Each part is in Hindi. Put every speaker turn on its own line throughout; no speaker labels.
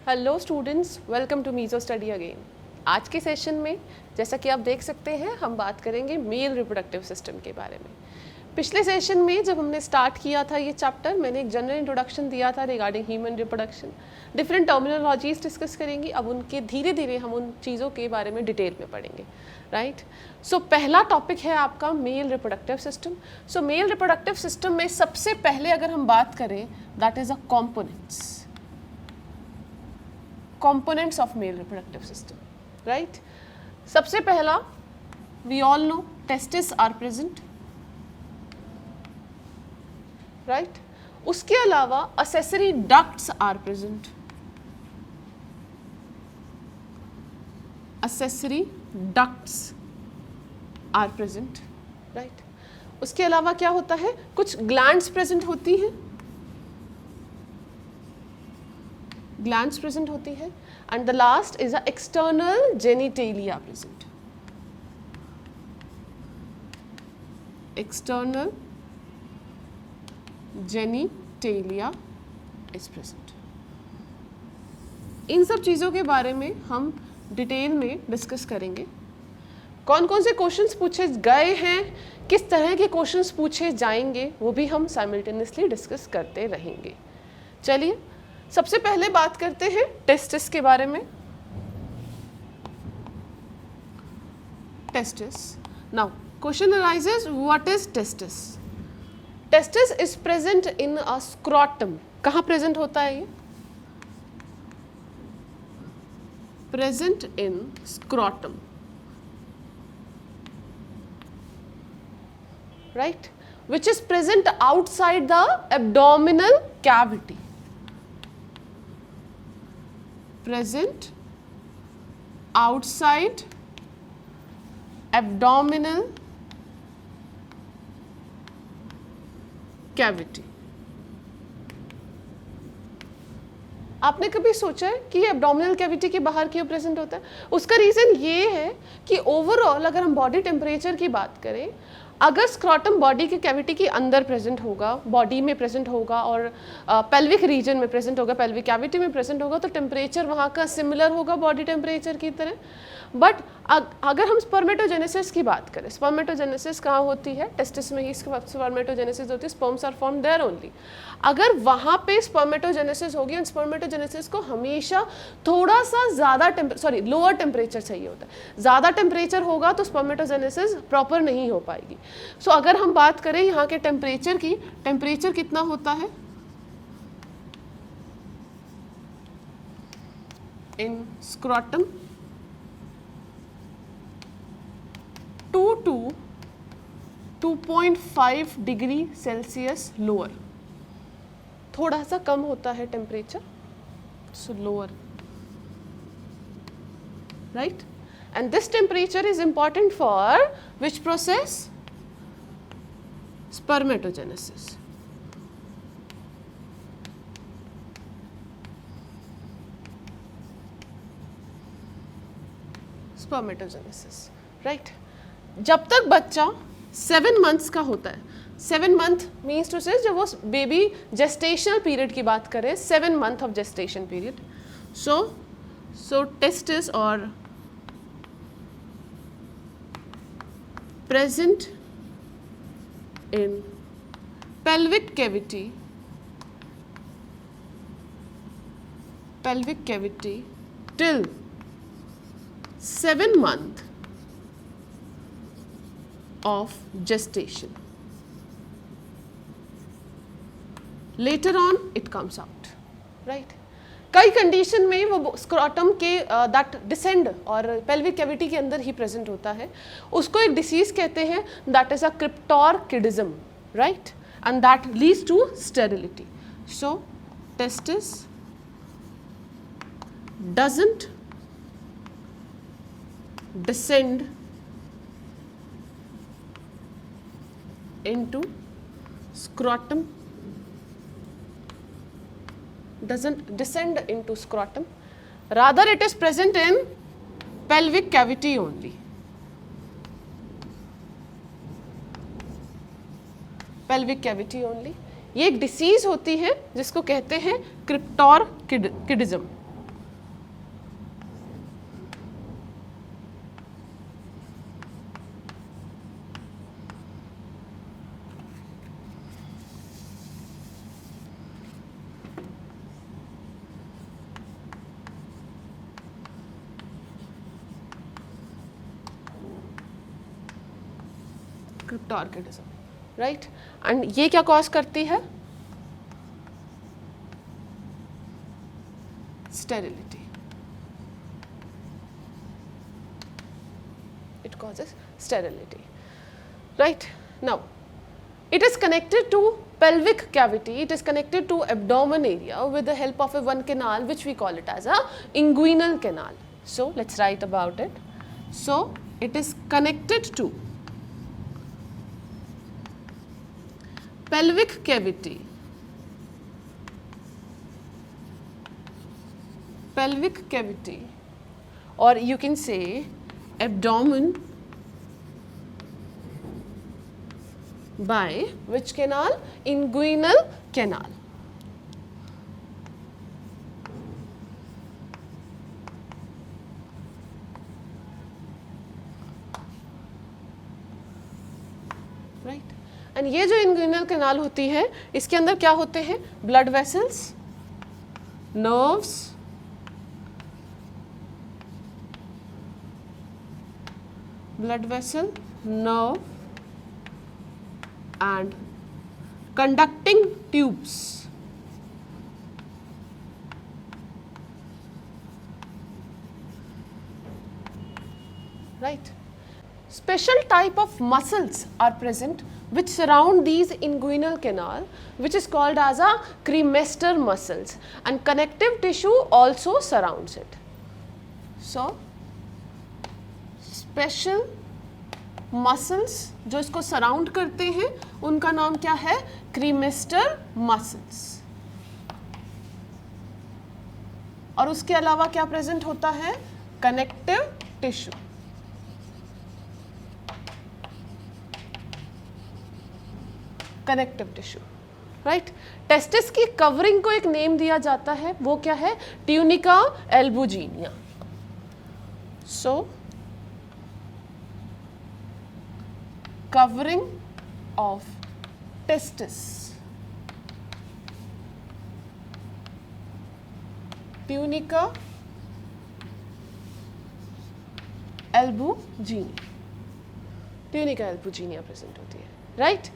Hello students, welcome to Mijo study again. आज के सेशन में जैसा कि आप देख सकते हैं हम बात करेंगे मेल रिप्रोडक्टिव सिस्टम के बारे में। पिछले सेशन में जब हमने स्टार्ट किया था ये चैप्टर, मैंने एक जनरल इंट्रोडक्शन दिया था regarding human reproduction. Different terminologies discuss करेंगी, अब उनके धीरे धीरे हम उन चीज़ों के बारे में डिटेल में पढ़ेंगे, राइट। सो पहला टॉपिक है आपका मेल रिप्रोडक्टिव सिस्टम। सो मेल रिप्रोडक्टिव सिस्टम में सबसे पहले अगर हम बात करें that is a components of male reproductive system, right? सबसे पहला we all know testes are present, right? उसके अलावा accessory ducts are present, accessory ducts are present, right? उसके अलावा क्या होता है, कुछ glands present होती हैं, glands present होती है, and the last is a external genitalia present. External genitalia is present. इन सब चीज़ों के बारे में हम डिटेल में डिस्कस करेंगे। कौन कौन से क्वेश्चंस पूछे गए हैं, किस तरह के क्वेश्चंस पूछे जाएंगे, वो भी हम साइमल्टेनियसली डिस्कस करते रहेंगे। चलिए सबसे पहले बात करते हैं टेस्टिस के बारे में। Testis, now question arises, what is testis? Testis is present in a scrotum. कहाँ प्रेजेंट होता है ये? Present in scrotum, right, which is present outside the abdominal cavity. Present outside abdominal cavity। आपने कभी सोचा है कि ये एब्डोमिनल कैविटी के बाहर क्यों प्रेजेंट होता है? उसका रीज़न ये है कि ओवरऑल अगर हम बॉडी टेम्परेचर की बात करें, अगर स्क्रॉटम बॉडी के कैविटी के अंदर प्रेजेंट होगा, बॉडी में प्रेजेंट होगा और पेल्विक रीजन में प्रेजेंट होगा, पेल्विक कैविटी में प्रेजेंट होगा, तो टेम्परेचर वहाँ का सिमिलर होगा बॉडी टेम्परेचर की तरह। बट अगर हम स्पर्मेटोजेनेसिस की बात करें, स्पर्मेटोजेनेसिस कहाँ होती है? टेस्टिस में ही स्पर्मेटोजेनेसिस होती है, sperms are form there only. अगर वहाँ पे स्पर्मेटोजेनेसिस होगी, और स्पर्मेटोजेनेसिस को हमेशा थोड़ा सा ज़्यादा लोअर टेम्परेचर चाहिए होता है। ज़्यादा टेम्परेचर होगा तो स्पर्मेटोजेनेसिस प्रॉपर नहीं हो पाएगी। सो अगर हम बात करें यहाँ के टेम्परेचर की, टेम्परेचर कितना होता है in scrotum? 2 to 2.5 degree Celsius lower, थोड़ा सा कम होता है temperature, so lower, right. And this temperature is important for which process? Spermatogenesis. Spermatogenesis, right. जब तक बच्चा 7 मंथ्स का होता है, 7 मंथ मीन्स टू से जब वो बेबी जेस्टेशनल पीरियड की बात करें, 7 month of gestation period, so testis are present in pelvic cavity till 7 month of gestation. Later on it comes out, right? कई कंडीशन में वो स्क्रॉटम के दैट डिसेंड और पेल्विक कैविटी के अंदर ही प्रेजेंट होता है, उसको एक डिसीज कहते हैं, that is a cryptorchidism, right, and that leads to sterility. So testis doesn't descend into scrotum, doesn't descend into scrotum, rather it is present in pelvic cavity only. pelvic cavity only। ये एक डिसीज होती है जिसको कहते हैं क्रिप्टोरकिडिज्म, क्रिप्टो ऑर्किडिज्म, राइट। एंड ये क्या कॉज करती है? Sterility, it causes sterility, right? Now it is connected to pelvic cavity, it is connected to abdomen area with the help of a one canal which we call it as a inguinal canal. So let's write about it. So it is connected to pelvic cavity, pelvic cavity, or you can say abdomen by which canal? Inguinal canal. Right. And ये जो इंग्विनल कैनाल होती है इसके अंदर क्या होते हैं? Blood vessels, nerves, blood vessel, nerve and conducting tubes. Right. Special type of muscles are present which surround these inguinal canal, which is called as a cremaster muscles, and connective tissue also surrounds it. So special muscles जो इसको सराउंड करते हैं उनका नाम क्या है? Cremaster muscles. और उसके अलावा क्या प्रेजेंट होता है? Connective tissue. Connective tissue, right. Testis की कवरिंग को एक नेम दिया जाता है, वो क्या है? Tunica albuginea. So covering of testis, tunica albuginea, tunica albuginea present होती है, राइट।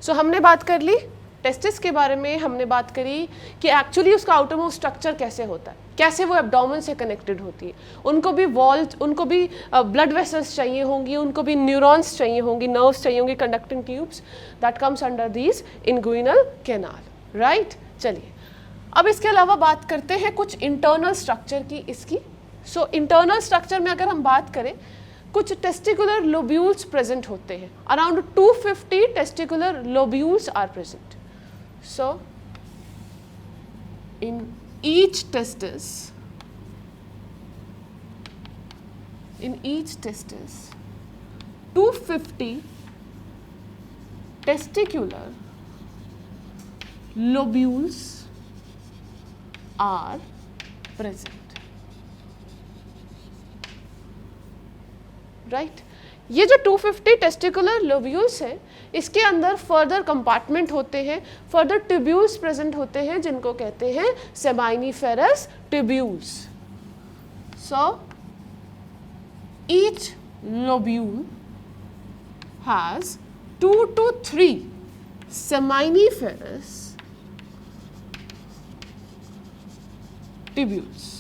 सो हमने बात कर ली टेस्टिस के बारे में, हमने बात करी कि एक्चुअली उसका आउटरमोस्ट स्ट्रक्चर कैसे होता है, कैसे वो एब्डोमेन से कनेक्टेड होती है। उनको भी वॉल्स, उनको भी ब्लड वेसल्स चाहिए होंगी, उनको भी न्यूरॉन्स चाहिए होंगी, नर्व्स चाहिए होंगी, conducting tubes that comes under these inguinal canal, right. चलिए अब इसके अलावा बात करते हैं कुछ इंटरनल स्ट्रक्चर की इसकी। सो इंटरनल स्ट्रक्चर में अगर हम बात करें, कुछ टेस्टिकुलर लोब्यूल्स प्रेजेंट होते हैं, around 250 testicular lobules are present. So in each testis 250 testicular lobules are present, right? ये जो 250 टेस्टिकुलर लोब्यूल्स हैं इसके अंदर फर्दर कंपार्टमेंट होते हैं, फर्दर ट्यूब्यूल्स प्रेजेंट होते हैं जिनको कहते हैं seminiferous tubules. So each lobule has 2 to 3 seminiferous tubules.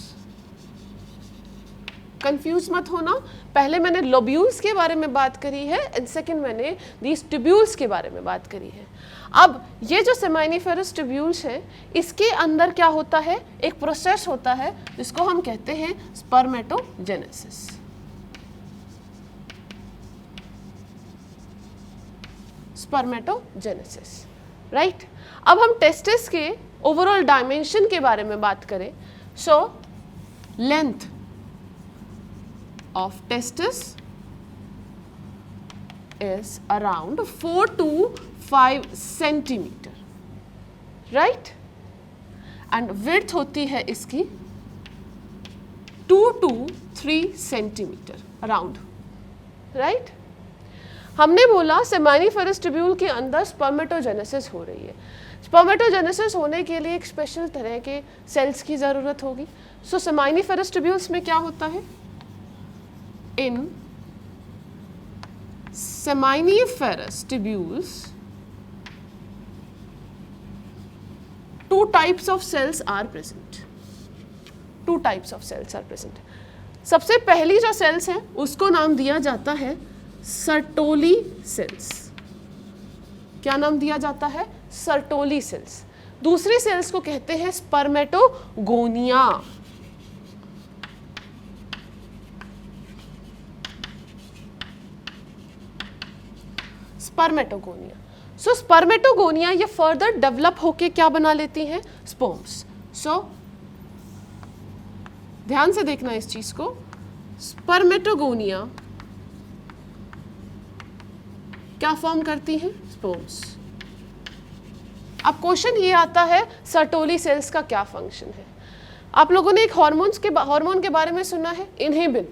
Confuse मत होना, पहले मैंने लोब्यूल्स के बारे में बात करी है एंड सेकंड मैंने दीज ट्यूब्यूल्स के बारे में बात करी है। अब ये जो सेमाइनिफेरस ट्यूब्यूल्स हैं इसके अंदर क्या होता है? एक प्रोसेस होता है जिसको हम कहते हैं स्पर्मेटोजेनेसिस। Spermatogenesis, right. अब हम टेस्टिस के ओवरऑल डायमेंशन के बारे में बात करें। So length of testis is around 4 to 5 centimeter, right? And width होती है इसकी 2 to 3 centimeter around, right? हमने बोला सेमाइनिफेरस ट्यूब्यूल के अंदर स्पर्मेटोजेनेसिस हो रही है। स्पर्मेटोजेनेसिस होने के लिए एक स्पेशल तरह के सेल्स की ज़रूरत होगी। सो सेमाइनिफेरस ट्यूब्यूल्स में क्या होता है? In seminiferous tubules, two types of cells are present. Two types of cells are present. सबसे पहली जो सेल्स है उसको नाम दिया जाता है सर्टोली सेल्स. क्या नाम दिया जाता है? Sertoli sales. दूसरी सेल्स को कहते हैं स्पर्मेटोगोनिया. स्पर्मेटोगोनिया. सो स्पर्मेटोगोनिया ये फर्दर डेवलप होके क्या बना लेती हैं? स्पर्म्स. सो ध्यान से देखना इस चीज को. स्पर्मेटोगोनिया क्या फॉर्म करती हैं? स्पर्म्स. अब क्वेश्चन ये आता है सर्टोली सेल्स का क्या फंक्शन है. आप लोगों ने एक हार्मोन के बारे में सुना है, इनहिबिन.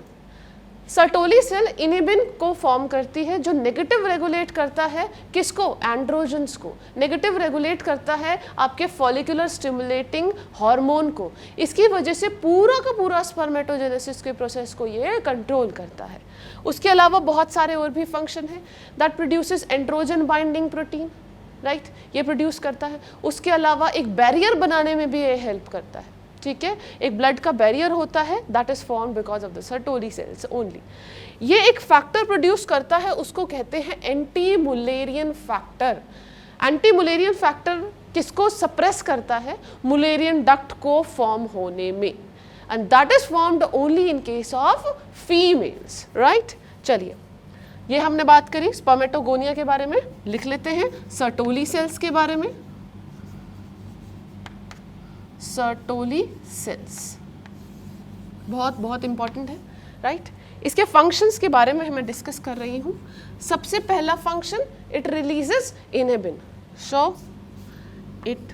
सर्टोली सेल इनहिबिन को फॉर्म करती है जो नेगेटिव रेगुलेट करता है किसको? एंड्रोजन्स को. नेगेटिव रेगुलेट करता है आपके फॉलिकुलर स्टिमुलेटिंग हार्मोन को. इसकी वजह से पूरा का पूरा स्पर्मेटोजेनेसिस के प्रोसेस को ये कंट्रोल करता है. उसके अलावा बहुत सारे और भी फंक्शन हैं. That produces androgen binding protein, right, ये प्रोड्यूस करता है. उसके अलावा एक बैरियर बनाने में भी ये हेल्प करता है. ठीक है, एक ब्लड का बैरियर होता है that is form because of the Sertoli cells only. ये एक फैक्टर प्रोड्यूस करता है, उसको कहते हैं anti Mullerian factor. Anti Mullerian factor किसको सप्रेस करता है? मुलेरियन डक्ट को फॉर्म होने में. And that is formed only in case of females, right. चलिए, ये हमने बात करी स्पर्मेटोगोनिया के बारे में. लिख लेते हैं सर्टोली सेल्स के बारे में. सर्टोली सेल्स बहुत बहुत इंपॉर्टेंट है, राइट. इसके फंक्शंस के बारे में मैं डिस्कस कर रही हूं. सबसे पहला function, it releases inhibin. So it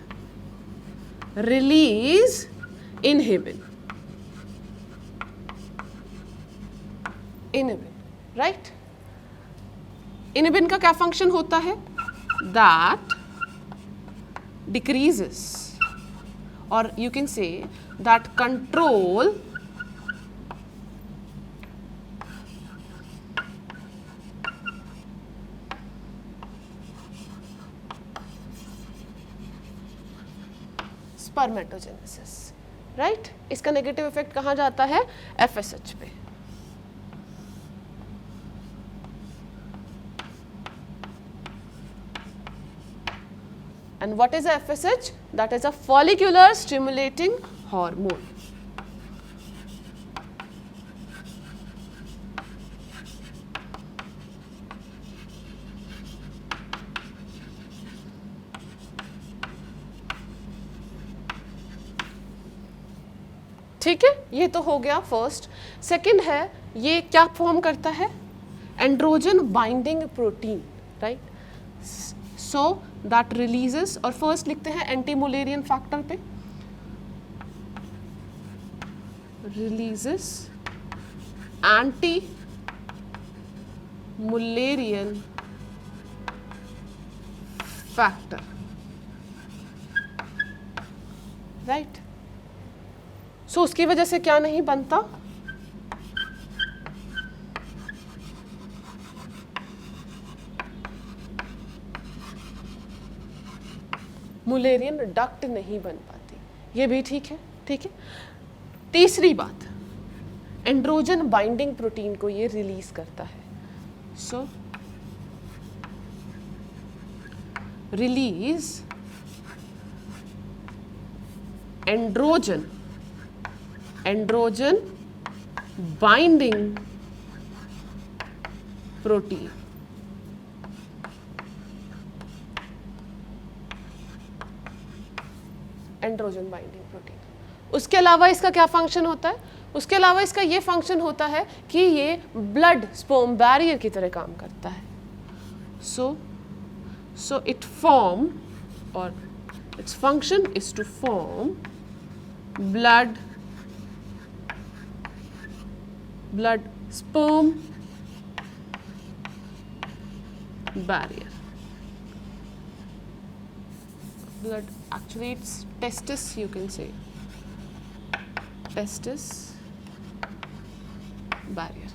release inhibin. Inhibin, right. Inhibin का क्या फंक्शन होता है? That decreases, or you can say that control spermatogenesis, right. इसका नेगेटिव इफेक्ट कहाँ जाता है? FSH पे. And what is a FSH? That is a follicular stimulating hormone. ठीक है, ये तो हो गया फर्स्ट. सेकंड है, ये क्या फॉर्म करता है? Androgen binding protein, right. So that releases, और फर्स्ट लिखते हैं एंटी मुलेरियन फैक्टर पे. Releases anti Mullerian factor, right. So उसकी वजह से क्या नहीं बनता? मुलेरियन डक्ट नहीं बन पाती. ये भी ठीक है, ठीक है. तीसरी बात, एंड्रोजन बाइंडिंग प्रोटीन को ये रिलीज करता है. So release androgen binding protein. Androgen binding protein. उसके अलावा इसका क्या फंक्शन होता है? उसके अलावा इसका ये फंक्शन होता है कि ये ब्लड स्पर्म बैरियर की तरह काम करता है. सो इट फॉर्म, और its function is to form blood sperm barrier. Blood, actually it's testis, you can say testis barrier,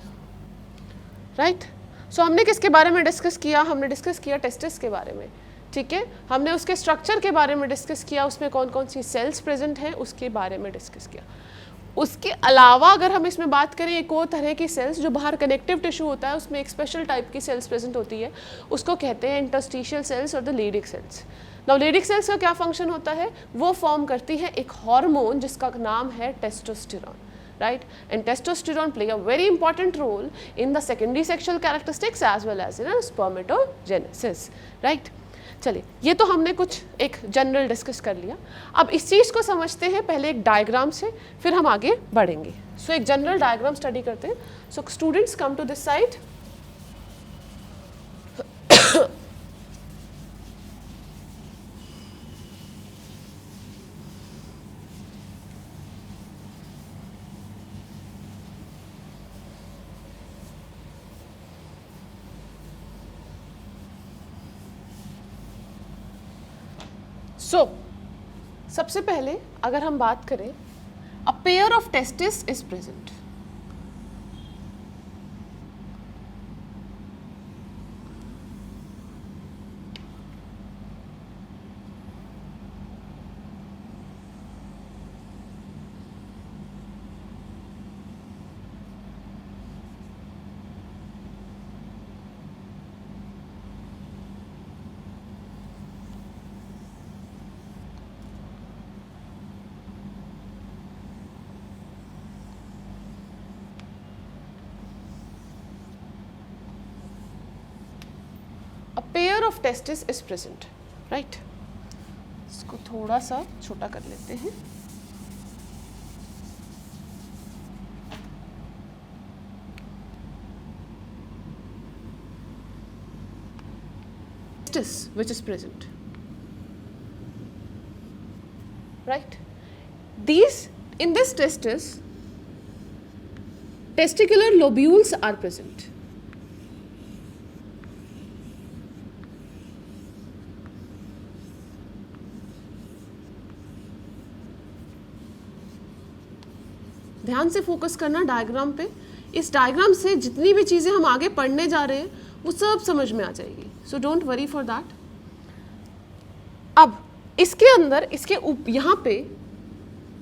right. सो हमने किसके बारे में डिस्कस किया, हमने डिस्कस किया टेस्टिस के बारे में, ठीक है। हमने उसके स्ट्रक्चर के बारे में डिस्कस किया, उसमें कौन कौन सी सेल्स प्रेजेंट हैं उसके बारे में डिस्कस किया। उसके अलावा अगर हम इसमें बात करें एक और तरह की सेल्स जो बाहर कनेक्टिव टिश्यू होता है उसमें एक स्पेशल टाइप की सेल्स प्रेजेंट होती है, उसको कहते हैं इंटरस्टिशियल सेल्स और the Leydig cells. Now Leydig cells का क्या फंक्शन होता है, वो फॉर्म करती है एक हार्मोन जिसका नाम है testosterone, right? And testosterone play a very important role in the secondary sexual characteristics as well as in spermatogenesis, right? चलिए, ये तो हमने कुछ एक जनरल डिस्कस कर लिया। अब इस चीज़ को समझते हैं पहले एक डायग्राम से, फिर हम आगे बढ़ेंगे। सो एक जनरल डायग्राम स्टडी करते हैं। So students come to this side. सबसे पहले अगर हम बात करें, a pair of testis is present. Pair of testis is present, right. इसको थोड़ा सा छोटा कर लेते हैं। Testis which is present, right? These in this testis, testicular lobules are present. ध्यान से फोकस करना डायग्राम पे। इस डायग्राम से जितनी भी चीज़ें हम आगे पढ़ने जा रहे हैं वो सब समझ में आ जाएगी, so don't worry for that. अब इसके अंदर इसके यहाँ पे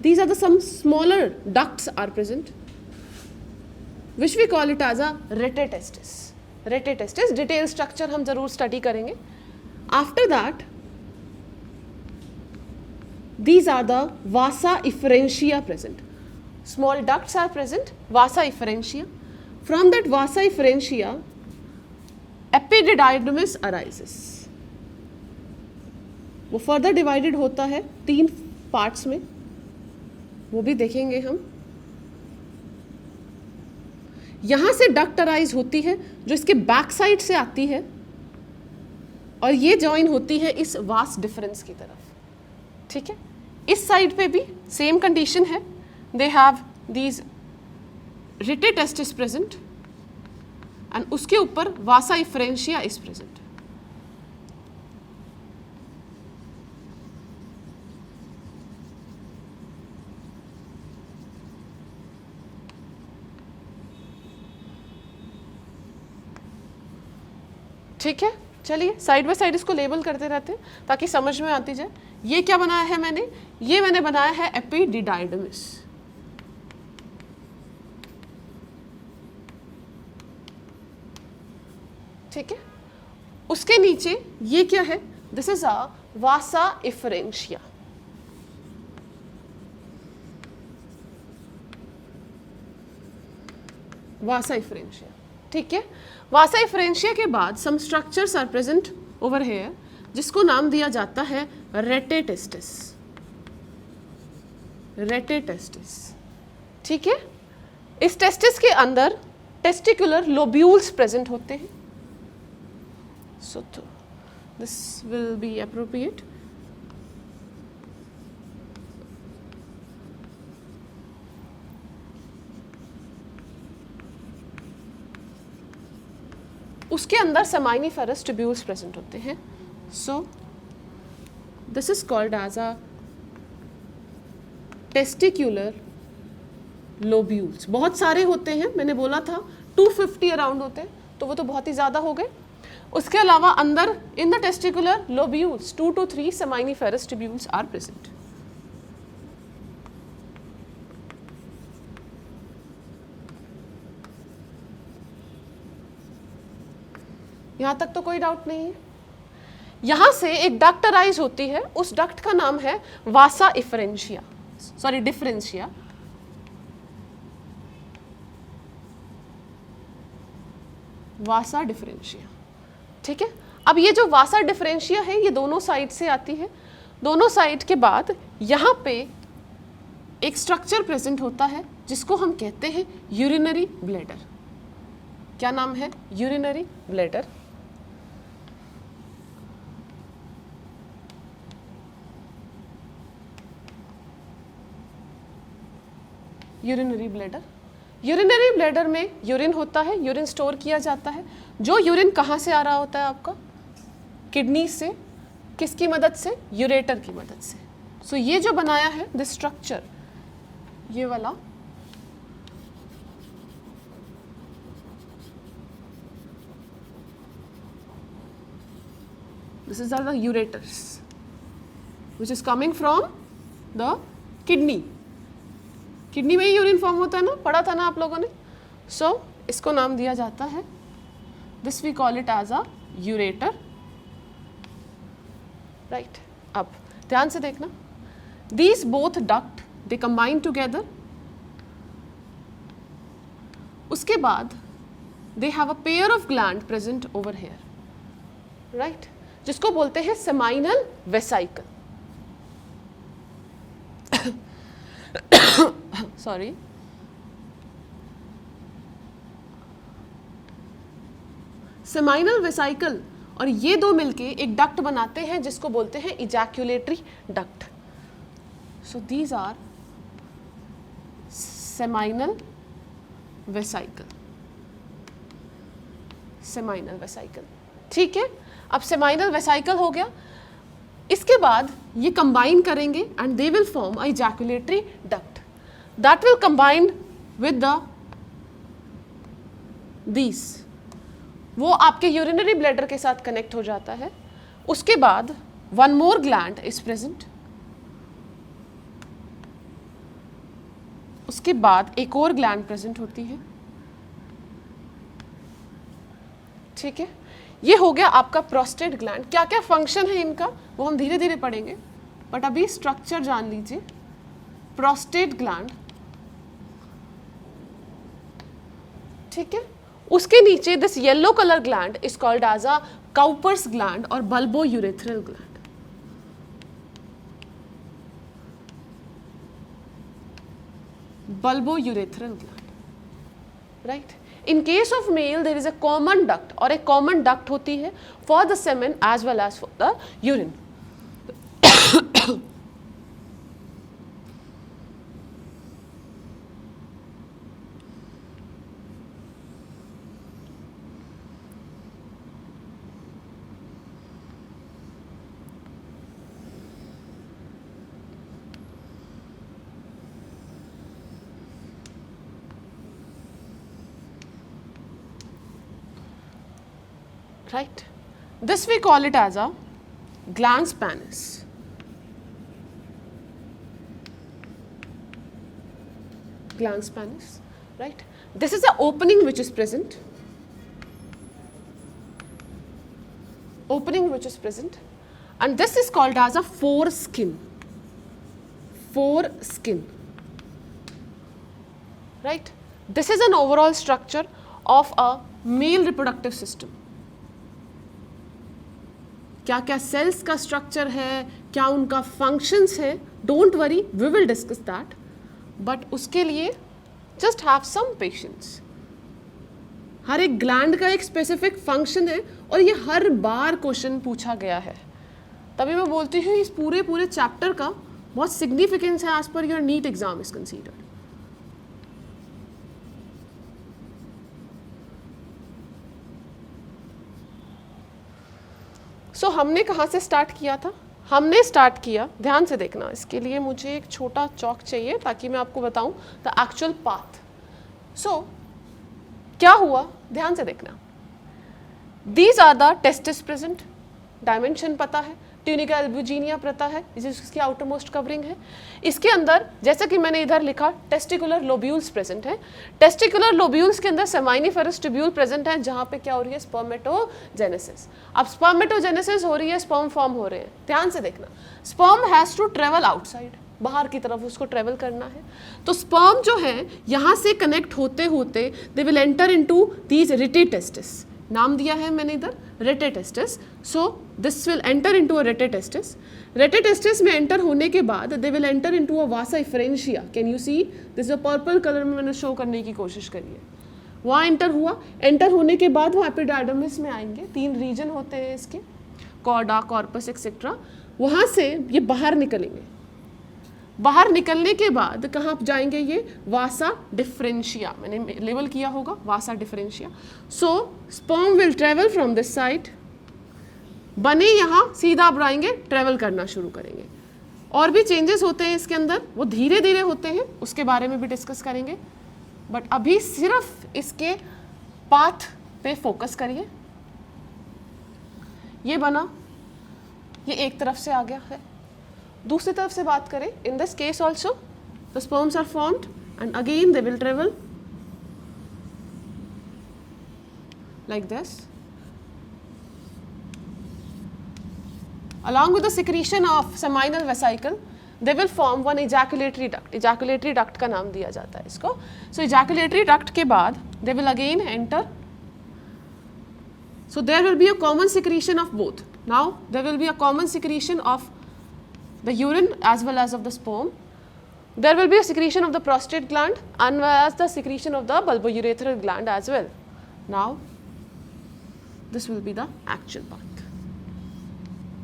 these are the some smaller ducts are present which we call it as a rete testis. Rete testis detail structure हम जरूर स्टडी करेंगे। After that these are the vasa efferentia present. Small ducts are present, vasa efferentia. From that vasa efferentia, epididymitis arises. वो further divided होता है 3 parts में, वो भी देखेंगे हम। यहाँ से duct arise होती है जो इसके बैक साइड से आती है और ये ज्वाइन होती है इस वास डिफरेंस की तरफ, ठीक है। इस साइड पे भी सेम कंडीशन है, they have these rete testis present and उसके ऊपर vasa efferentia is present. ठीक है, चलिए साइड बाय साइड इसको लेबल करते रहते हैं ताकि समझ में आती जाए। ये क्या बनाया है मैंने, ये मैंने बनाया है एपिडिडाइडमिस। ठीक है, उसके नीचे ये क्या है, this is a Vasa efferentia. वासा इफरेंशिया, ठीक है। वासा इफरेंशिया के बाद some structures are present over here जिसको नाम दिया जाता है रेटे टेस्टिस। रेटे टेस्टिस, ठीक है। इस टेस्टिस के अंदर टेस्टिकुलर लोब्यूल्स प्रेजेंट होते हैं। So this will be appropriate. उसके अंदर सेमाइनिफेरस ट्यूब्यूल्स प्रेजेंट होते हैं। So this is called as a testicular lobules। बहुत सारे होते हैं, मैंने बोला था 250 अराउंड होते हैं, तो वो तो बहुत ही ज़्यादा हो गए। उसके अलावा अंदर in the testicular lobules 2 to 3 seminiferous tubules are present. यहाँ तक तो कोई डाउट नहीं है। यहाँ से एक डक्ट अराइज होती है, उस डक्ट का नाम है वासा डिफरेंशिया। वासा डिफरेंशिया, ठीक है। अब ये जो वासा डिफरेंशिया है ये दोनों साइड से आती है। दोनों साइड के बाद यहाँ पे एक स्ट्रक्चर प्रेजेंट होता है जिसको हम कहते हैं यूरिनरी ब्लैडर। क्या नाम है? Urinary bladder. Urinary bladder. Urinary bladder में यूरिन होता है, यूरिन स्टोर किया जाता है। जो यूरिन कहाँ से आ रहा होता है आपका? किडनी से। किसकी मदद से? यूरेटर की मदद से। सो ये जो बनाया है दिस स्ट्रक्चर, ये वाला, this is are the ureters which is coming from the kidney. Kidney में ही यूरिन फॉर्म होता है ना, पढ़ा था ना आप लोगों ने। सो इसको नाम दिया जाता है, this we call it as a ureter, right. अब ध्यान से देखना, these both duct they combine together. उसके बाद they have a pair of gland present over here, right, जिसको बोलते हैं seminal vesicle. Sorry, seminal vesicle और ये दो मिलके एक डक्ट बनाते हैं जिसको बोलते हैं ejaculatory duct. So these are seminal vesicle, seminal vesicle, ठीक है। अब सेमाइनल वेसाइकल हो गया, इसके बाद ये कंबाइन करेंगे and they will form a ejaculatory duct that will combine with the these, वो आपके यूरिनरी ब्लैडर के साथ कनेक्ट हो जाता है। उसके बाद one more gland is present, उसके बाद एक और ग्लैंड प्रेजेंट होती है, ठीक है। ये हो गया आपका प्रोस्टेट ग्लैंड। क्या क्या फंक्शन है इनका वो हम धीरे धीरे पढ़ेंगे, बट अभी स्ट्रक्चर जान लीजिए। प्रोस्टेट ग्लैंड, ठीक है। उसके नीचे this yellow colour gland is called as a Cowper's gland और bulbourethral gland. Bulbourethral gland, right. In case of male there is a common duct, और एक कॉमन डक्ट होती है for the semen as well as for the urine. Right, this we call it as a glans penis. Glans penis, right. This is the opening which is present. Opening which is present, and this is called as a foreskin. Foreskin, right. This is an overall structure of a male reproductive system. क्या क्या सेल्स का स्ट्रक्चर है, क्या उनका फंक्शंस है, don't worry, we will discuss that, but उसके लिए जस्ट हैव सम पेशेंस। हर एक ग्लैंड का एक स्पेसिफिक फंक्शन है और ये हर बार क्वेश्चन पूछा गया है, तभी मैं बोलती हूँ इस पूरे चैप्टर का बहुत सिग्निफिकेंस है as per your NEET exam is considered. So हमने कहाँ से स्टार्ट किया था? हमने स्टार्ट किया, ध्यान से देखना, इसके लिए मुझे एक छोटा चौक चाहिए ताकि मैं आपको बताऊं द एक्चुअल पाथ। सो क्या हुआ, ध्यान से देखना। These are the testes present, dimension पता है, ट्यूनिका एल्बुजिनिया पता है, इसकी आउटर मोस्ट कवरिंग है। इसके अंदर जैसे कि मैंने इधर लिखा टेस्टिकुलर लोब्यूल्स प्रेजेंट है। टेस्टिकुलर लोब्यूल्स के अंदर सेमाइनिफेरस ट्यूब्यूल प्रेजेंट है जहाँ पे क्या हो रही है, स्पर्मेटोजेनेसिस। अब स्पर्मेटोजेनेसिस हो रही है, स्पर्म फॉर्म हो रहे हैं, ध्यान से देखना। Sperm has to travel outside, बाहर की तरफ उसको ट्रेवल करना है। तो स्पर्म जो है यहाँ से कनेक्ट होते होते they will enter into these rete testis, नाम दिया है मैंने इधर rete testis. So this will enter into a rete testis. Rete testis में एंटर होने के बाद they will enter into a vasa efferentia. Can you see this purple colour में मैंने शो करने की कोशिश करी है। वहाँ एंटर हुआ, एंटर होने के बाद वो एपिडार्मिस में आएंगे। 3 रीजन होते हैं इसके, कॉर्डा, कॉर्पस एक्सेट्रा। वहाँ से ये बाहर निकलेंगे। बाहर निकलने के बाद कहाँ जाएंगे, ये वासा डिफरेंशिया, मैंने लेबल किया होगा vasa differentia. So sperm will travel from this side, बने यहाँ सीधा अब आएंगे, ट्रेवल करना शुरू करेंगे। और भी चेंजेस होते हैं इसके अंदर, वो धीरे धीरे होते हैं, उसके बारे में भी डिस्कस करेंगे। बट अभी सिर्फ इसके पाथ पे फोकस करिए। ये बना, ये एक तरफ से आ गया है। दूसरी तरफ से बात करें, in this case also the sperms are formed and again they will travel like this. Along with the secretion of seminal vesicle, they will form one ejaculatory duct. Ejaculatory duct का नाम दिया जाता है इसको. So ejaculatory duct के बाद they will again enter. So there will be a common secretion of both. Now there will be a common secretion of the urine as well as of the sperm. There will be a secretion of the prostate gland and as the secretion of the bulbourethral gland as well. Now this will be the actual part.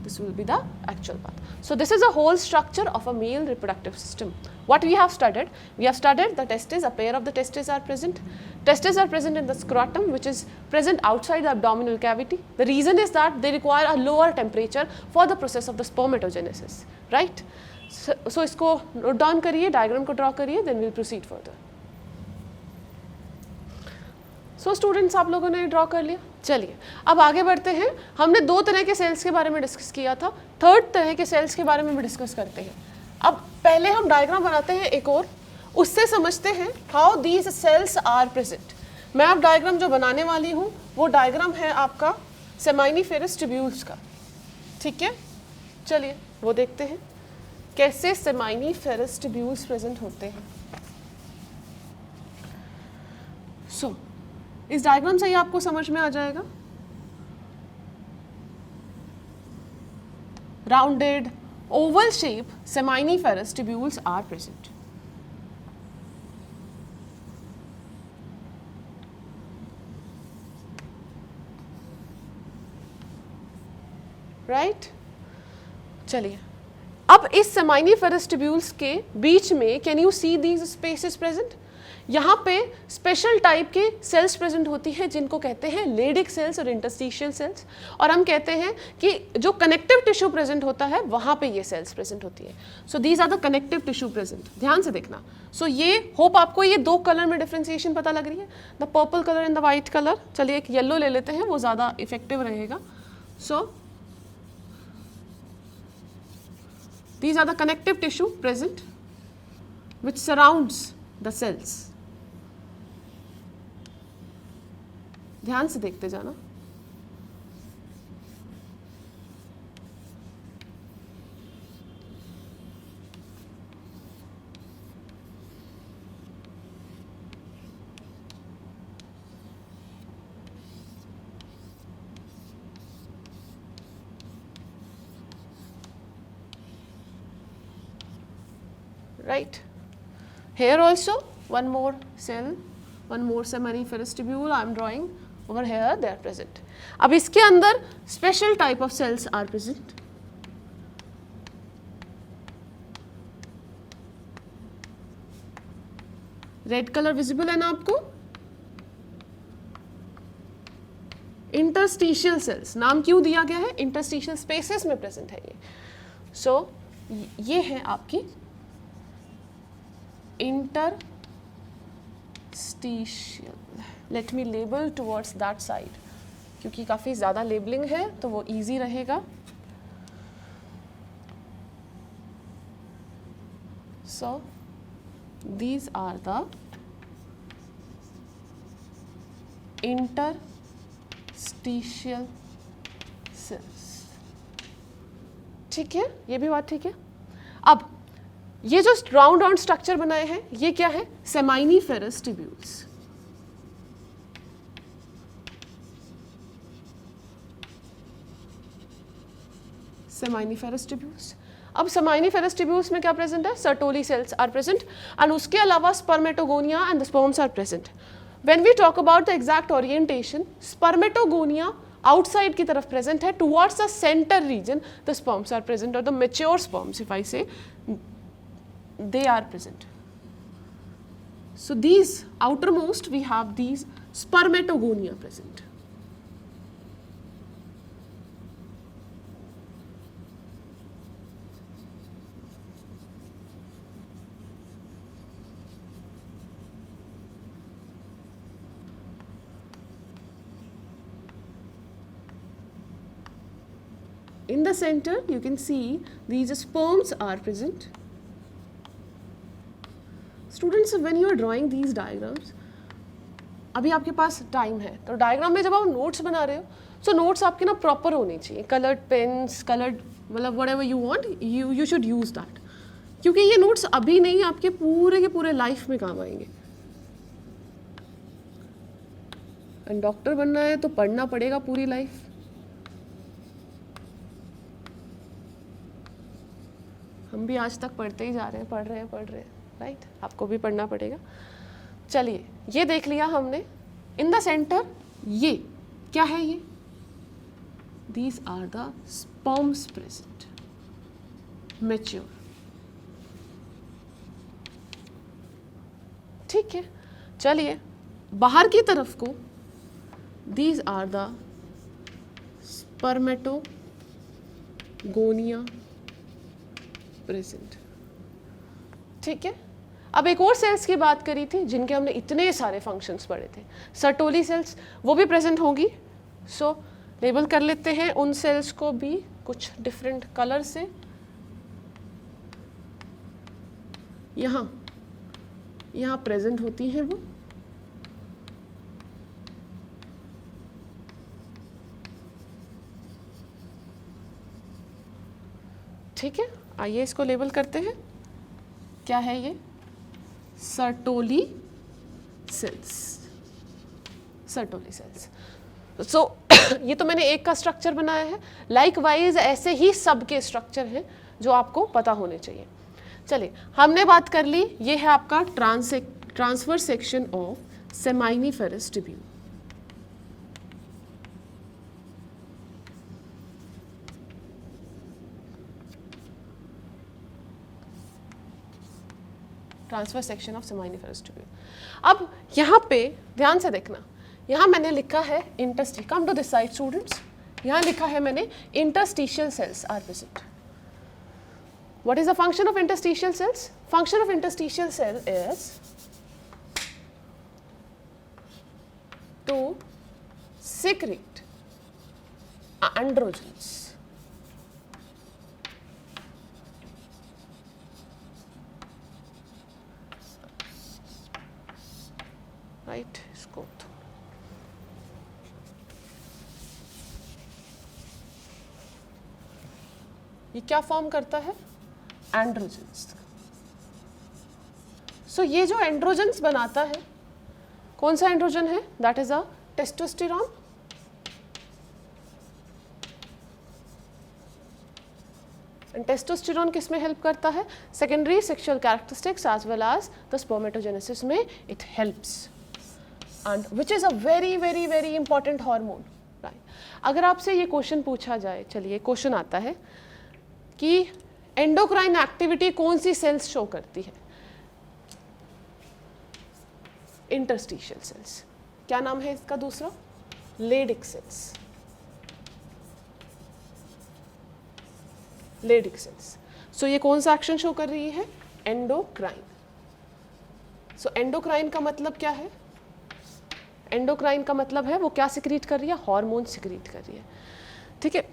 This will be the actual path. So this is a whole structure of a male reproductive system. What we have studied? We have studied the testes, a pair of the testes are present. Testes are present in the scrotum, which is present outside the abdominal cavity. The reason is that they require a lower temperature for the process of the spermatogenesis, right? So इसको note down करिए, diagram को draw करिए, then we'll proceed further. So students आप लोगों ने ड्रॉ कर लिया। चलिए अब आगे बढ़ते हैं। हमने 2 तरह के सेल्स के बारे में डिस्कस किया था, 3rd तरह के सेल्स के बारे में भी डिस्कस करते हैं। अब पहले हम डायग्राम बनाते हैं एक और, उससे समझते हैं how these cells are present. मैं अब डायग्राम जो बनाने वाली हूँ वो डायग्राम है आपका सेमाइनिफेरस ट्यूब्यूल्स का, ठीक है। चलिए वो देखते हैं कैसे सेमाइनिफेरस ट्यूब्यूल्स प्रेजेंट होते हैं। सो इस डायग्राम से ही आपको समझ में आ जाएगा। Rounded oval shape seminiferous tubules are present. Right, चलिए अब इस सेमाइनिफेरस ट्यूब्यूल्स के बीच में can you see these spaces present. यहाँ पे स्पेशल टाइप के सेल्स प्रेजेंट होती है जिनको कहते हैं लेडिक सेल्स और इंटरस्टिशियल सेल्स, और हम कहते हैं कि जो कनेक्टिव टिश्यू प्रेजेंट होता है वहाँ पे ये सेल्स प्रेजेंट होती है। So these are the connective tissue present, ध्यान से देखना। सो ये होप आपको ये 2 कलर में डिफ्रेंसिएशन पता लग रही है, the purple colour and the white colour. चलिए एक येलो ले लेते हैं, वो ज़्यादा इफेक्टिव रहेगा। सो these are the connective tissue present which surrounds the cells. ध्यान से देखते जाना। Right, here also one more cell, one more seminiferous tubule I am drawing over here, they are present. अब इसके अंदर special type of cells are present. Red color visible है ना आपको? Interstitial cells, नाम क्यों दिया गया है? Interstitial spaces में present है ये। So ये है आपकी interstitial, let me label towards that side, क्योंकि काफ़ी ज़्यादा लेबलिंग है तो वो इजी रहेगा. So these are the interstitial cells. ठीक है, ये भी बात ठीक है. अब ये जो राउंड राउंड स्ट्रक्चर बनाए हैं ये क्या है? Seminiferous tubules. Seminiferous tubules. अब सेमाइनिफेरस ट्यूब्यूल्स में क्या प्रेजेंट है? Sertoli cells are present and उसके अलावा spermatogonia and the sperms are present. When we talk about the exact orientation, spermatogonia outside की तरफ प्रेजेंट है, towards the centre region the sperms are present और the mature sperms, if I say, they are present. So these outermost we have these spermatogonia present. In the center you can see these sperms are present. Students when you are drawing these diagrams, अभी आपके पास टाइम है तो डायग्राम में जब आप नोट्स बना रहे हो सो नोट्स आपके ना प्रॉपर होने चाहिए, कलर्ड पेन्स, कलर्ड, मतलब whatever you want you should use that, क्योंकि ये नोट्स अभी नहीं आपके पूरे के पूरे लाइफ में काम आएंगे. एंड डॉक्टर बनना है तो पढ़ना पड़ेगा पूरी लाइफ. हम भी आज तक पढ़ते ही जा रहे हैं, पढ़ रहे हैं, राइट? आपको भी पढ़ना पड़ेगा. चलिए ये देख लिया हमने. इन द सेंटर ये क्या है? ये these are the sperms present, mature. ठीक है, चलिए बाहर की तरफ को these are the spermatogonia present. ठीक है, अब एक और सेल्स की बात करी थी जिनके हमने इतने सारे फंक्शंस पढ़े थे, सर्टोली सेल्स, वो भी प्रेजेंट होंगी. सो लेबल कर लेते हैं उन सेल्स को भी कुछ डिफरेंट कलर से. यहाँ प्रेजेंट होती हैं वो. ठीक है, आइए इसको लेबल करते हैं. क्या है ये? Sertoli cells. Sertoli cells. So ये तो मैंने एक का स्ट्रक्चर बनाया है. लाइकवाइज ऐसे ही सब के स्ट्रक्चर हैं जो आपको पता होने चाहिए. चलिए हमने बात कर ली, ये है आपका transfer section of seminiferous tubule. Transfer section of seminiferous tubule. अब यहाँ पे ध्यान से देखना, यहाँ मैंने लिखा है इंटरस्टी. Come to this side students. यहाँ लिखा है मैंने interstitial cells are present. What is the function of interstitial cells? Function of interstitial cell is to secrete androgens. Right, इसको ये क्या फॉर्म करता है? एंड्रोजेंस. सो ये जो एंड्रोजेंस बनाता है, कौन सा एंड्रोजन है? That is a testosterone. Testosterone किस में हेल्प करता है? Secondary sexual characteristics as well as the spermatogenesis में it helps. And which is a very very very important hormone. Right, अगर आपसे ये क्वेश्चन पूछा जाए, चलिए क्वेश्चन आता है कि एंडोक्राइन एक्टिविटी कौन सी सेल्स शो करती है? Interstitial cells. क्या नाम है इसका दूसरा? Leydig cells. Leydig cells. So ये कौन सा एक्शन शो कर रही है? एंडोक्राइन. सो एंडोक्राइन का मतलब क्या है? एंडोक्राइन का मतलब है वो क्या सिक्रीट कर रही है, हार्मोन सिक्रीट कर रही है, ठीक है।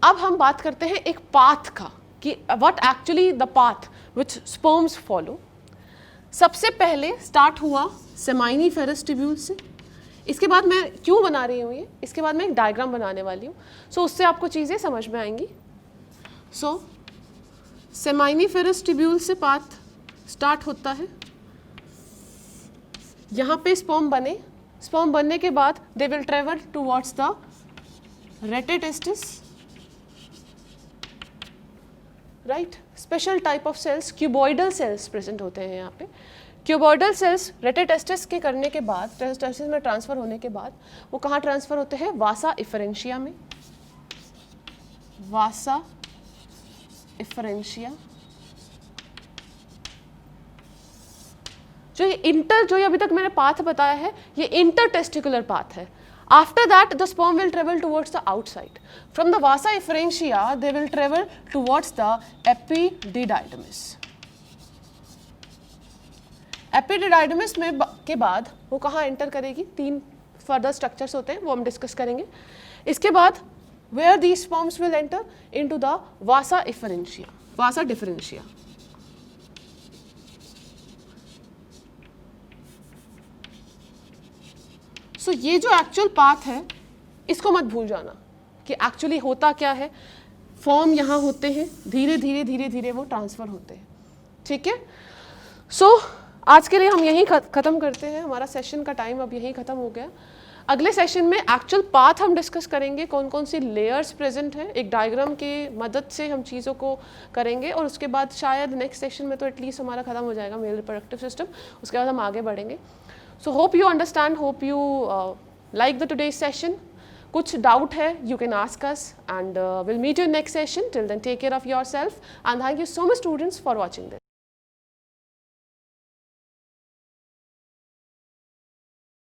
अब हम बात करते हैं एक पाथ का कि what actually the path which sperms follow. सबसे पहले स्टार्ट हुआ सेमाइनिफेरस ट्यूब्यूल से, इसके बाद मैं क्यों बना रही हूँ ये, इसके बाद मैं एक डायग्राम बनाने वाली हूँ, सो उससे आपको चीज़ें समझ में आएंगी। सो सेमाइनिफेरस ट्यूब्यूल से पाथ स्टार्ट होता है, यहाँ पे स्पर्म बने, स्पर्म बनने के बाद they will travel towards the rete testis, right. Special type of cells cuboidal cells present होते हैं यहाँ पे। क्यूबॉइडल सेल्स रेटेटेस्टिस के करने के बाद, रेटेटेस्टिस में ट्रांसफर होने के बाद वो कहाँ ट्रांसफर होते हैं, वासा इफरेंशिया में, वासा इफरेंशिया। जो ये अभी तक मैंने पाथ बताया है ये इंटरटेस्टिकुलर पाथ है। After that the sperm will travel towards the outside, from the vasa efferentia they will travel towards the epididymis. Epididymis में के बाद वो कहाँ एंटर करेगी, 3 फर्दर स्ट्रक्चर्स होते हैं वो हम डिस्कस करेंगे। इसके बाद where the sperms will enter into the vasa efferentia, vasa differentia. So ये जो एक्चुअल पाथ है इसको मत भूल जाना कि एक्चुअली होता क्या है। फॉर्म यहाँ होते हैं, धीरे धीरे धीरे धीरे वो ट्रांसफर होते हैं, ठीक है। सो आज के लिए हम यहीं ख़त्म करते हैं, हमारा सेशन का टाइम अब यहीं ख़त्म हो गया। अगले सेशन में एक्चुअल पाथ हम डिस्कस करेंगे, कौन कौन सी लेयर्स प्रेजेंट है, एक डायग्राम की मदद से हम चीज़ों को करेंगे, और उसके बाद शायद नेक्स्ट सेशन में तो एटलीस्ट हमारा ख़त्म हो जाएगा मेल रिप्रोडक्टिव सिस्टम, उसके बाद हम आगे बढ़ेंगे। So hope you understand, hope you like the today's session. कुछ डाउट है you can ask us and will meet you next session. Till then take care of yourself and thank you so much students for watching this.